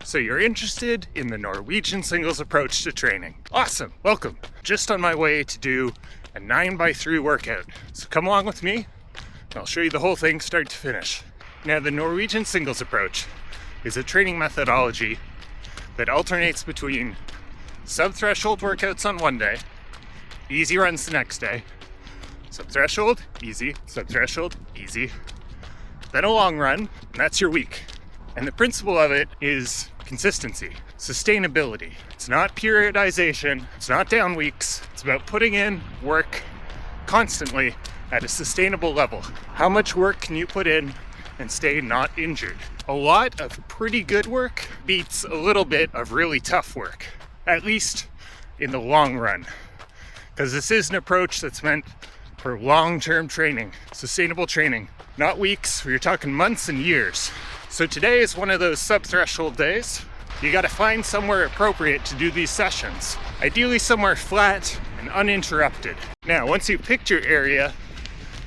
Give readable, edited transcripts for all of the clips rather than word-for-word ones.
So you're interested in the Norwegian Singles Approach to training. Awesome, welcome. Just on my way to do a 9x3 workout. So come along with me, and I'll show you the whole thing start to finish. Now, the Norwegian Singles Approach is a training methodology that alternates between sub-threshold workouts on one day, easy runs the next day, sub-threshold, easy, sub-threshold, easy, then a long run, and that's your week. And the principle of it is consistency, sustainability. It's not periodization, it's not down weeks, it's about putting in work constantly at a sustainable level. How much work can you put in and stay not injured? A lot of pretty good work beats a little bit of really tough work, at least in the long run. Because this is an approach that's meant for long-term training, sustainable training, not weeks, where you're talking months and years. So today is one of those sub-threshold days. You gotta find somewhere appropriate to do these sessions. Ideally somewhere flat and uninterrupted. Now, once you've picked your area,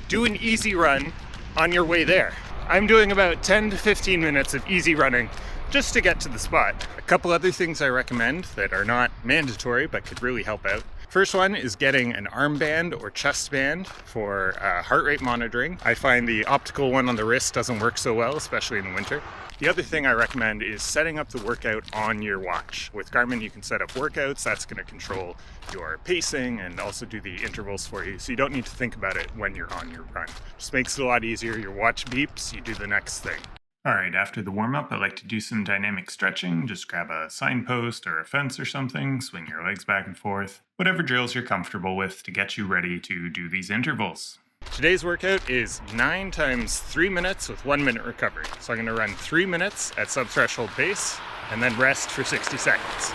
do an easy run on your way there. I'm doing about 10 to 15 minutes of easy running just to get to the spot. A couple other things I recommend that are not mandatory but could really help out. First one is getting an armband or chest band for heart rate monitoring. I find the optical one on the wrist doesn't work so well, especially in the winter. The other thing I recommend is setting up the workout on your watch. With Garmin, you can set up workouts. That's going to control your pacing and also do the intervals for you. So you don't need to think about it when you're on your run. Just makes it a lot easier. Your watch beeps, you do the next thing. All right, after the warm-up, I like to do some dynamic stretching. Just grab a signpost or a fence or something, swing your legs back and forth. Whatever drills you're comfortable with to get you ready to do these intervals. Today's workout is 9 times 3 minutes with 1 minute recovery. So I'm gonna run 3 minutes at sub-threshold pace and then rest for 60 seconds.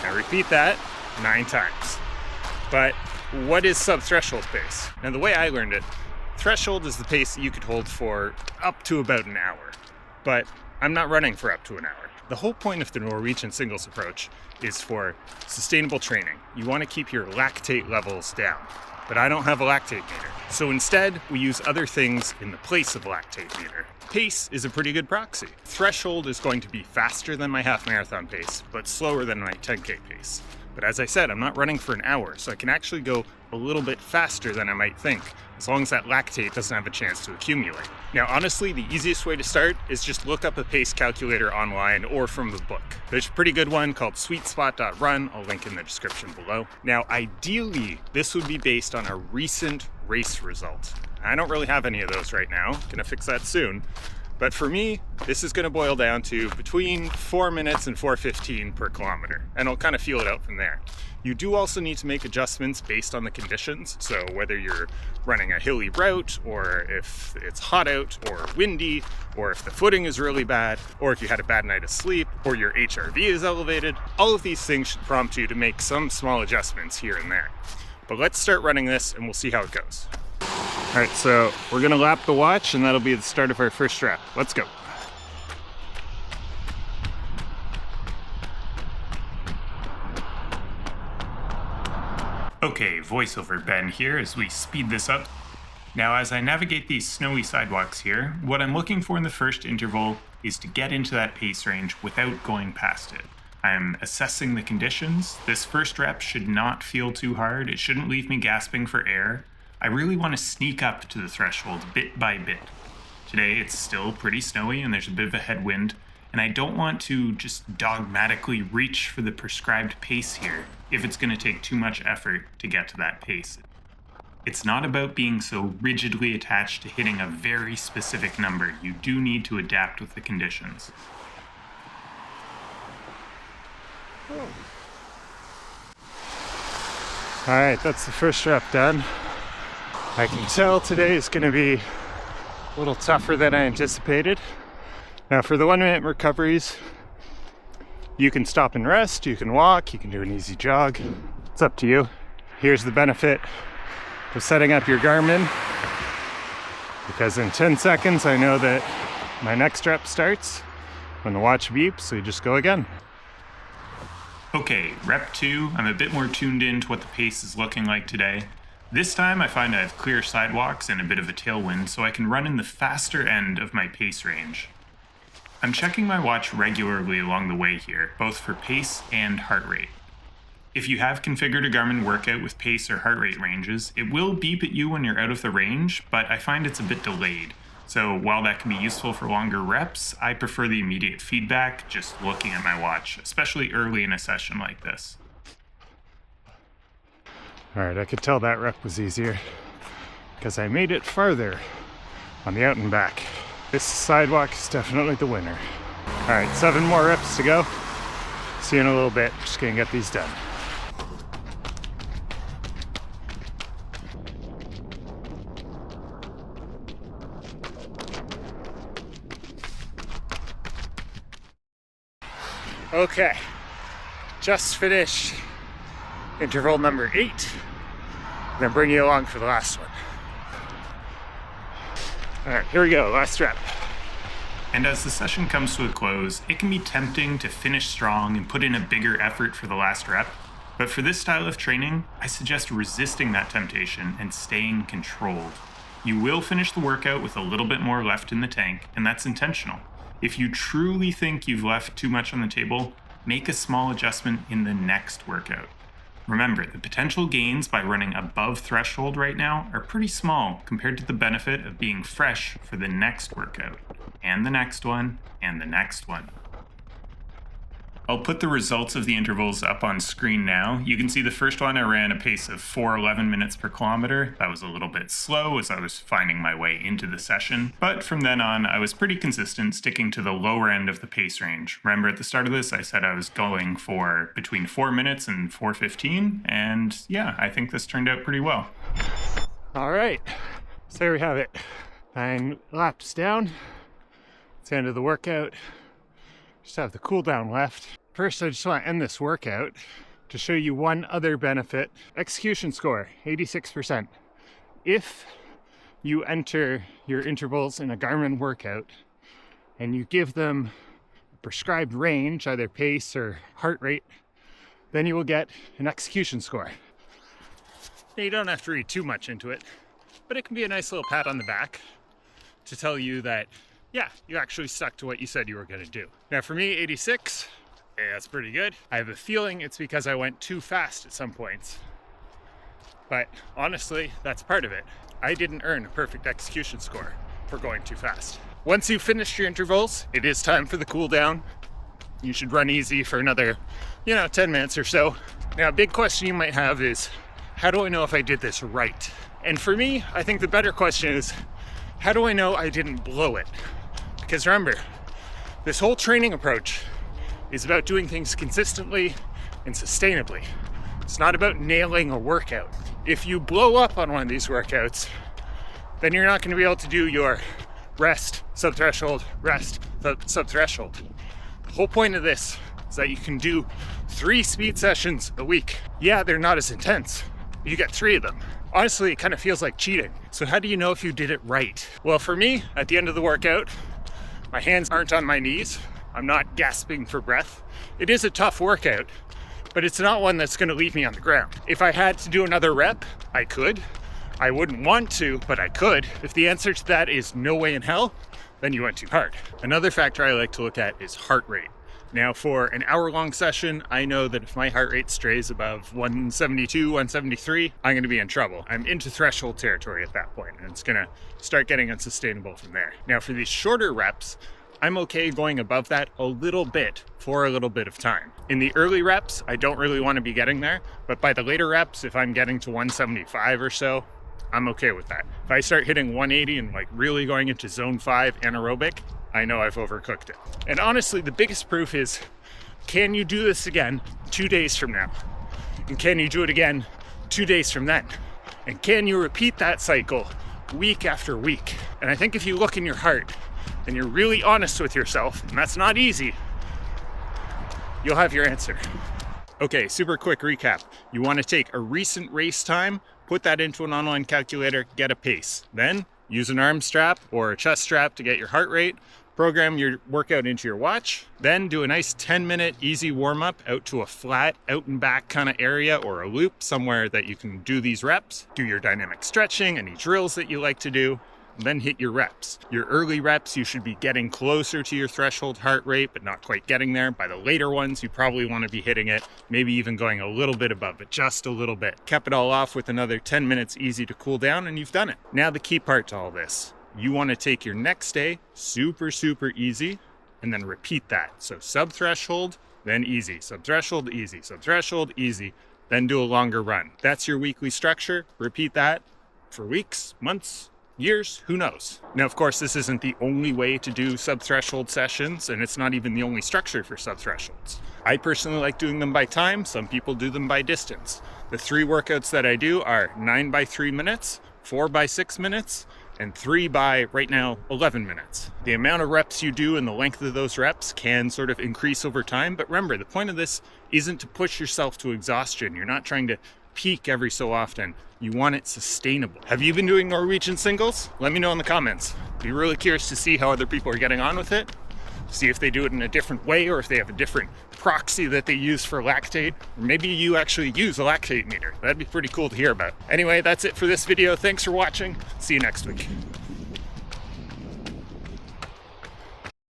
Now repeat that 9 times. But what is sub-threshold pace? Now the way I learned it, threshold is the pace that you could hold for up to about an hour. But I'm not running for up to an hour. The whole point of the Norwegian Singles Approach is for sustainable training. You want to keep your lactate levels down, but I don't have a lactate meter. So instead, we use other things in the place of a lactate meter. Pace is a pretty good proxy. Threshold is going to be faster than my half marathon pace, but slower than my 10K pace. But as I said, I'm not running for an hour, so I can actually go a little bit faster than I might think, as long as that lactate doesn't have a chance to accumulate. Now, honestly, the easiest way to start is just look up a pace calculator online or from the book. There's a pretty good one called sweetspot.run. I'll link in the description below. Now, ideally, this would be based on a recent race result. I don't really have any of those right now. Gonna fix that soon. But for me, this is going to boil down to between 4 minutes and 4:15 per kilometer, and I'll kind of feel it out from there. You do also need to make adjustments based on the conditions, so whether you're running a hilly route, or if it's hot out or windy, or if the footing is really bad, or if you had a bad night of sleep, or your HRV is elevated, all of these things should prompt you to make some small adjustments here and there. But let's start running this and we'll see how it goes. All right, so we're gonna lap the watch and that'll be the start of our first rep. Let's go. Okay, voiceover Ben here as we speed this up. Now, as I navigate these snowy sidewalks here, what I'm looking for in the first interval is to get into that pace range without going past it. I'm assessing the conditions. This first rep should not feel too hard. It shouldn't leave me gasping for air. I really want to sneak up to the threshold bit by bit. Today it's still pretty snowy and there's a bit of a headwind, and I don't want to just dogmatically reach for the prescribed pace here if it's going to take too much effort to get to that pace. It's not about being so rigidly attached to hitting a very specific number. You do need to adapt with the conditions. All right, that's the first rep done. I can tell today is going to be a little tougher than I anticipated. Now, for the 1 minute recoveries, you can stop and rest, you can walk, you can do an easy jog. It's up to you. Here's the benefit of setting up your Garmin, because in 10 seconds I know that my next rep starts when the watch beeps, so you just go again. Okay, rep 2, I'm a bit more tuned in to what the pace is looking like today. This time I find I have clear sidewalks and a bit of a tailwind, so I can run in the faster end of my pace range. I'm checking my watch regularly along the way here, both for pace and heart rate. If you have configured a Garmin workout with pace or heart rate ranges, it will beep at you when you're out of the range, but I find it's a bit delayed. So while that can be useful for longer reps, I prefer the immediate feedback just looking at my watch, especially early in a session like this. All right, I could tell that rep was easier because I made it farther on the out and back. This sidewalk is definitely the winner. All right, 7 more reps to go. See you in a little bit. Just gonna get these done. Okay, just finished interval number 8. I'm gonna bring you along for the last one. All right, here we go, last rep. And as the session comes to a close, it can be tempting to finish strong and put in a bigger effort for the last rep. But for this style of training, I suggest resisting that temptation and staying controlled. You will finish the workout with a little bit more left in the tank, and that's intentional. If you truly think you've left too much on the table, make a small adjustment in the next workout. Remember, the potential gains by running above threshold right now are pretty small compared to the benefit of being fresh for the next workout, and the next one, and the next one. I'll put the results of the intervals up on screen now. You can see the first one I ran a pace of 4:11 minutes per kilometer. That was a little bit slow as I was finding my way into the session. But from then on, I was pretty consistent, sticking to the lower end of the pace range. Remember at the start of this, I said I was going for between 4 minutes and 4:15. And yeah, I think this turned out pretty well. All right, so there we have it. 9 laps down. It's the end of the workout. Just have the cool down left. First, I just want to end this workout to show you one other benefit. Execution score, 86%. If you enter your intervals in a Garmin workout and you give them a prescribed range, either pace or heart rate, then you will get an execution score. Now, you don't have to read too much into it, but it can be a nice little pat on the back to tell you that yeah, you actually stuck to what you said you were going to do. Now for me, 86, yeah, that's pretty good. I have a feeling it's because I went too fast at some points. But honestly, that's part of it. I didn't earn a perfect execution score for going too fast. Once you've finished your intervals, it is time for the cool down. You should run easy for another, 10 minutes or so. Now a big question you might have is, how do I know if I did this right? And for me, I think the better question is, how do I know I didn't blow it? Because remember, this whole training approach is about doing things consistently and sustainably. It's not about nailing a workout. If you blow up on one of these workouts, then you're not going to be able to do your rest, subthreshold, rest, subthreshold. The whole point of this is that you can do 3 speed sessions a week. Yeah, they're not as intense, but you get 3 of them. Honestly, it kind of feels like cheating. So how do you know if you did it right? Well, for me, at the end of the workout, my hands aren't on my knees. I'm not gasping for breath. It is a tough workout, but it's not one that's going to leave me on the ground. If I had to do another rep, I could. I wouldn't want to, but I could. If the answer to that is no way in hell, then you went too hard. Another factor I like to look at is heart rate. Now for an hour-long session, I know that if my heart rate strays above 172, 173, I'm going to be in trouble. I'm into threshold territory at that point, and it's going to start getting unsustainable from there. Now for these shorter reps, I'm okay going above that a little bit for a little bit of time. In the early reps, I don't really want to be getting there, but by the later reps, if I'm getting to 175 or so, I'm okay with that. If I start hitting 180 and really going into zone 5 anaerobic, I know I've overcooked it. And honestly, the biggest proof is, can you do this again 2 days from now? And can you do it again 2 days from then? And can you repeat that cycle week after week? And I think if you look in your heart and you're really honest with yourself, and that's not easy, you'll have your answer. Okay, super quick recap. You want to take a recent race time, put that into an online calculator, get a pace. Then use an arm strap or a chest strap to get your heart rate. Program your workout into your watch, then do a nice 10-minute easy warm-up out to a flat out and back kind of area or a loop somewhere that you can do these reps. Do your dynamic stretching, any drills that you like to do, then hit your reps. Your early reps, you should be getting closer to your threshold heart rate, but not quite getting there. By the later ones, you probably want to be hitting it, maybe even going a little bit above it, just a little bit. Cap it all off with another 10 minutes easy to cool down, and you've done it. Now the key part to all this, you want to take your next day super easy, and then repeat that. So sub-threshold, then easy, sub-threshold, easy, sub-threshold, easy, then do a longer run. That's your weekly structure. Repeat that for weeks, months, years, who knows? Now, of course, this isn't the only way to do sub-threshold sessions, and it's not even the only structure for sub-thresholds. I personally like doing them by time. Some people do them by distance. The 3 workouts that I do are 9 by 3 minutes, 4 by 6 minutes, and 3 by, right now, 11 minutes. The amount of reps you do and the length of those reps can sort of increase over time, but remember, the point of this isn't to push yourself to exhaustion. You're not trying to peak every so often. You want it sustainable. Have you been doing Norwegian singles? Let me know in the comments. Be really curious to see how other people are getting on with it. See if they do it in a different way, or if they have a different proxy that they use for lactate, or maybe you actually use a lactate meter. That'd be pretty cool to hear about. Anyway, that's it for this video. Thanks for watching. See you next week.